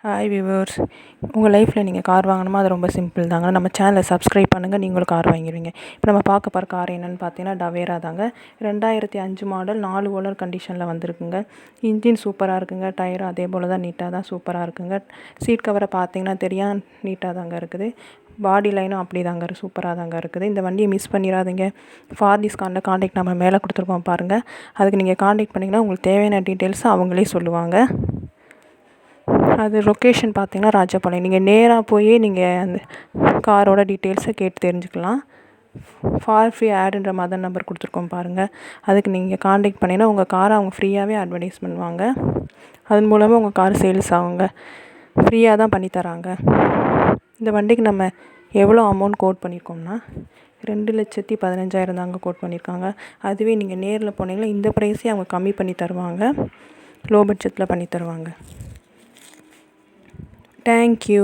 Hi viewers, உங்கள் லைஃப்பில் நீங்கள் கார் வாங்கணுமா? அது ரொம்ப சிம்பிள் தாங்க. நம்ம சேனலை சப்ஸ்கிரைப் பண்ணுங்கள், நீங்களும் கார் வாங்கிடுவீங்க. இப்போ நம்ம பார்க்க போகிற கார் என்னென்னு பார்த்தீங்கன்னா டவேரா தாங்க. 2005 மாடல், 4 ஓனர் கண்டிஷனில் வந்திருக்குங்க. இன்ஜின் சூப்பராக இருக்குங்க. டயரும் அதே போல் தான் நீட்டாக தான் சூப்பராக இருக்குங்க. சீட் கவரை பார்த்தீங்கன்னா தெரியும், நீட்டாக தாங்க இருக்குது. பாடி லைனும் அப்படி தாங்க சூப்பராக தாங்க இருக்குது. இந்த வண்டியை மிஸ் பண்ணிடாதீங்க. ஃபார் டிஸ்கவுண்ட்டில் காண்டாக்ட் நம்ம மேலே கொடுத்துருக்கோம் பாருங்கள். அதுக்கு நீங்கள் காண்டாக்ட் பண்ணிங்கன்னா உங்களுக்கு தேவையான டீட்டெயில்ஸை அவங்களே சொல்லுவாங்க. அது லொக்கேஷன் பார்த்தீங்கன்னா ராஜபாளையம். நீங்கள் நேராக போய் நீங்கள் அந்த காரோட டீட்டெயில்ஸை கேட்டு தெரிஞ்சுக்கலாம். ஃபார் ஃப்ரீ ஆடுன்ற மதர் நம்பர் கொடுத்துருக்கோம் பாருங்கள். அதுக்கு நீங்கள் காண்டாக்ட் பண்ணிங்கன்னா உங்கள் காரை அவங்க ஃப்ரீயாகவே அட்வர்டைஸ் பண்ணுவாங்க. அதன் மூலமாக உங்கள் கார் சேல்ஸ் ஆகுங்க. ஃப்ரீயாக தான் பண்ணித்தராங்க. இந்த வண்டிக்கு நம்ம எவ்வளோ அமௌண்ட் கோட் பண்ணியிருக்கோம்னா 2,15,000 தாங்க கோட் பண்ணியிருக்காங்க. அதுவே நீங்கள் நேரில் போனீங்கன்னா இந்த ப்ரைஸே அவங்க கம்மி பண்ணி தருவாங்க. லோ பட்ஜெட்டில் பண்ணி தருவாங்க. Thank you.